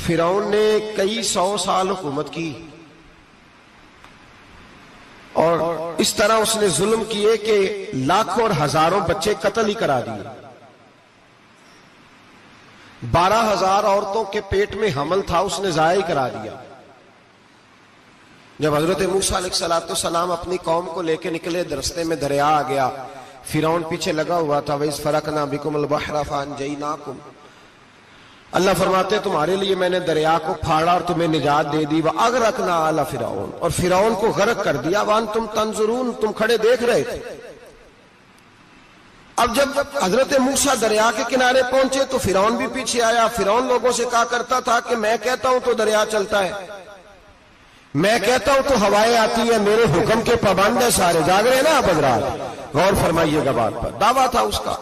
फिरौन ने कई 100 साल हुकूमत की और इस तरह उसने जुल्म किए कि लाखों और हजारों बच्चे कत्ल ही करा दिए। 12,000 औरतों के पेट में हमल था, उसने जाया ही करा दिया। जब हजरत मूसा अलैहिस्सलाम अपनी कौम को लेकर निकले, रास्ते में दरिया आ गया, फिरौन पीछे लगा हुआ था। वैस फरकना बिकुमुल बहरा फअनजयनाकुम, अल्लाह फरमाते तुम्हारे लिए मैंने दरिया को फाड़ा और तुम्हें निजात दे दी। वह अगरकना आला फिरौन, और फिरौन को गर्क कर दिया। वान तुम तंजुरून, तुम खड़े देख रहे थे। अब जब हजरत मूसा दरिया के किनारे पहुंचे तो फिरौन भी पीछे आया। फिरौन लोगों से कहा करता था कि मैं कहता हूं तो दरिया चलता है, मैं कहता हूं तो हवाएं आती है, मेरे हुक्म के पाबंद है सारे। जाग रहे हैं ना आप हजरात, गौर फरमाइएगा बात पर। दावा था उसका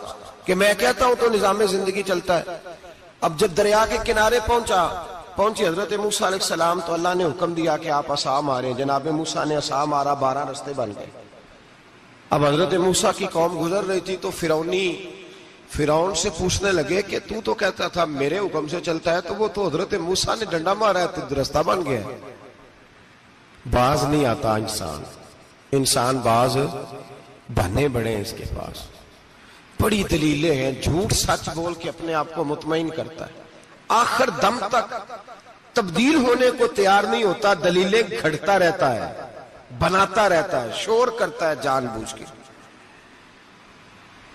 कि मैं कहता हूं तो निजाम जिंदगी चलता है। अब जब दरिया के किनारे पहुंची हजरत मूसा अलैहिस्सलाम, तो अल्लाह ने हुक्म दिया कि आप असा मारे। जनाब मूसा ने असा मारा, 12 रास्ते बन गए। अब हजरत मूसा की कौम गुजर रही थी तो फिरौन से पूछने लगे कि तू तो कहता था मेरे हुक्म से चलता है, तो वो तो हजरत मूसा ने डंडा मारा है तो रास्ता बन गया। बाज नहीं आता इंसान बाज बने बड़े हैं इसके पास, बड़ी दलीलें हैं। झूठ सच बोल के अपने आप को मुतमईन करता है, आखिर दम तक तब्दील होने को तैयार नहीं होता, दलीलें घड़ता रहता है, बनाता रहता है, शोर करता है जानबूझ के।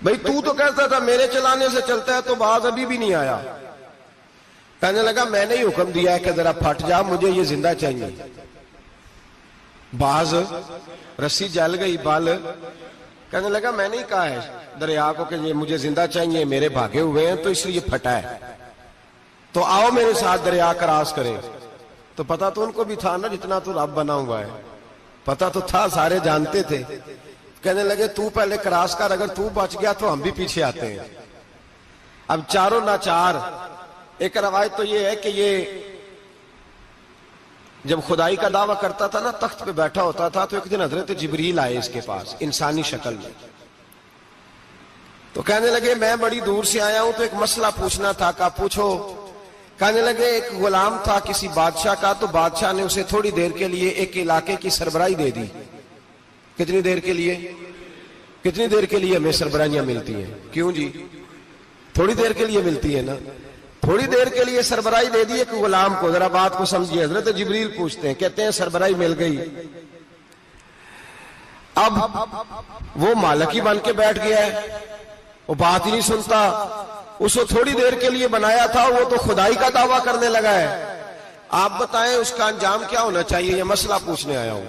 भाई तू तो कहता था मेरे चलाने से चलता है, तो बाज अभी भी नहीं आया। कहने लगा मैंने ही हुक्म दिया है कि जरा फट जा, मुझे ये जिंदा चाहिए। बाज रस्सी जल गई, बाल कहने लगा मैंने ही कहा है दरिया को कि ये मुझे जिंदा चाहिए, मेरे भागे हुए हैं तो इसलिए फटा है, तो आओ मेरे साथ दरिया क्रॉस करें। तो पता तो उनको भी था ना, जितना तो रब बना हुआ है, पता तो था, सारे जानते थे। कहने लगे तू पहले क्रॉस कर, अगर तू बच गया तो हम भी पीछे आते हैं। अब चारों नाचार। एक रवायत तो ये है कि ये जब खुदाई का दावा करता था ना, तख्त पे बैठा होता था, तो एक दिन हजरत जिब्रील आए इसके पास इंसानी शक्ल में। तो कहने लगे मैं बड़ी दूर से आया हूं तो एक मसला पूछना था। का पूछो। कहने लगे एक गुलाम था किसी बादशाह का, तो बादशाह ने उसे थोड़ी देर के लिए एक इलाके की सरबराही दे दी। कितनी देर के लिए? कितनी देर के लिए हमें सरबराहियां मिलती हैं? क्यों जी? थोड़ी देर के लिए मिलती है ना। थोड़ी देर के लिए सरबराही दे दी एक गुलाम को। जरा बात को समझिए। हजरत जिब्रील पूछते हैं, कहते हैं सरबराही मिल गई। अब वो मालिक ही बन के बैठ गया है, वो बात ही नहीं सुनता। उसको थोड़ी देर के लिए बनाया था, वो तो खुदाई का दावा करने लगा है। आप बताएं उसका अंजाम क्या होना चाहिए, ये मसला पूछने आया हूं।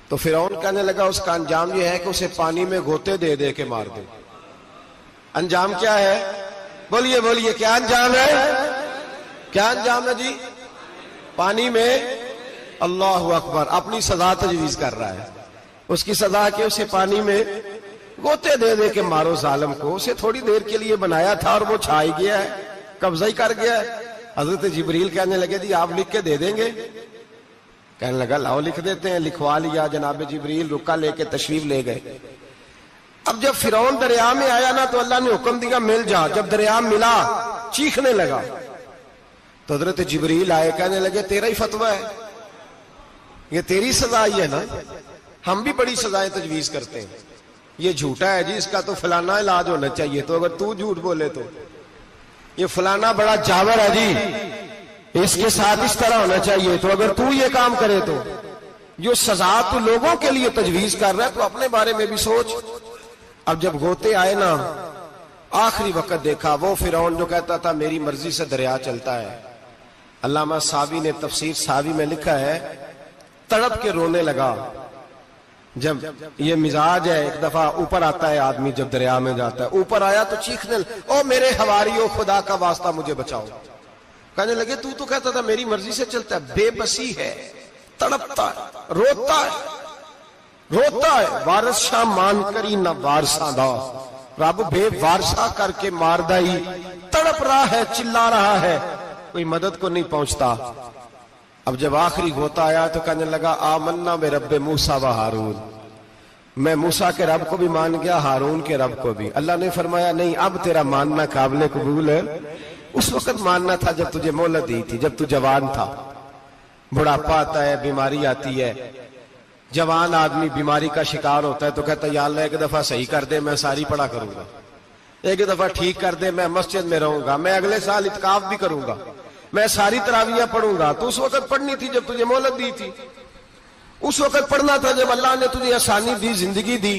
तो फिरौन कहने लगा उसका अंजाम यह है कि उसे पानी में गोते दे दे के मार दे। अंजाम क्या है? बोलिए बोलिए, क्या अंजाम है? क्या अंजाम है जी? पानी में। अल्लाहु अकबर, अपनी सजा तजवीज कर रहा है। उसकी सजा के उसे पानी में गोते दे दे के मारो जालिम को। उसे थोड़ी देर के लिए बनाया था और वो छा ही गया है, कब्जा ही कर गया है। हजरत जिब्रील कहने लगे जी आप लिख के दे देंगे? कहने लगा लाओ लिख देते हैं। लिखवा लिया। जनाब जिब्रील रुका लेके तशरीफ ले गए। अब जब फिरौन दरिया में आया ना, तो अल्लाह ने हुक्म दिया मिल जा। जब दरिया मिला चीखने लगा, तो हजरत जिब्रील आए, कहने लगे तेरा ही फतवा है, ये तेरी सजा ही है ना। हम भी बड़ी सजाएं तजवीज करते हैं। ये झूठा है जी, इसका तो फलाना इलाज होना चाहिए। तो अगर तू झूठ बोले तो ये फलाना बड़ा जावर है जी, इसके साथ इस तरह होना चाहिए। तो अगर तू ये काम करे तो जो सजा तू लोगों के लिए तजवीज कर रहा है, तो अपने बारे में भी सोच। अब जब गोते आए ना, आखिरी वक्त देखा वो फिरौन जो कहता था मेरी मर्जी से दरिया चलता है। अल्लामा सावी ने तफसीर सावी में लिखा है, तड़प के रोने लगा। जब ये मिजाज है, एक दफा ऊपर आता है आदमी जब दरिया में जाता है, ऊपर आया तो चीखने, ओ मेरे हवारियों खुदा का वास्ता मुझे बचाओ। कहने लगे तू तो कहता था मेरी मर्जी से चलता है। बेबसी है, तड़पता है, रोता है। वारस शाह मान करी न वारसा दा, रब बेवारसा करके मारदा ही। तड़प रहा है, चिल्ला रहा है, कोई मदद को नहीं पहुंचता। अब जब आखिरी गोता आया तो कहने लगा आमन्ना में रब्बे मूसा व हारून, मैं मूसा के रब को भी मान गया, हारून के रब को भी। अल्लाह ने फरमाया नहीं, अब तेरा मानना काबिल कबूल है। उस वक्त मानना था जब तुझे मोहलत दी थी, जब तू जवान था। बुढ़ापा आता है, बीमारी आती है, जवान आदमी बीमारी का शिकार होता है तो कहता है या अल्लाह एक दफा सही कर दे, मैं सारी पढ़ा करूंगा, एक दफा ठीक कर दे, मैं मस्जिद में रहूंगा, मैं अगले साल इत्काफ भी करूंगा, मैं सारी तरावियां पढ़ूंगा। तो उस वक्त पढ़नी थी जब तुझे मोहलत दी थी, उस वक्त पढ़ना था जब अल्लाह ने तुझे आसानी दी, जिंदगी दी।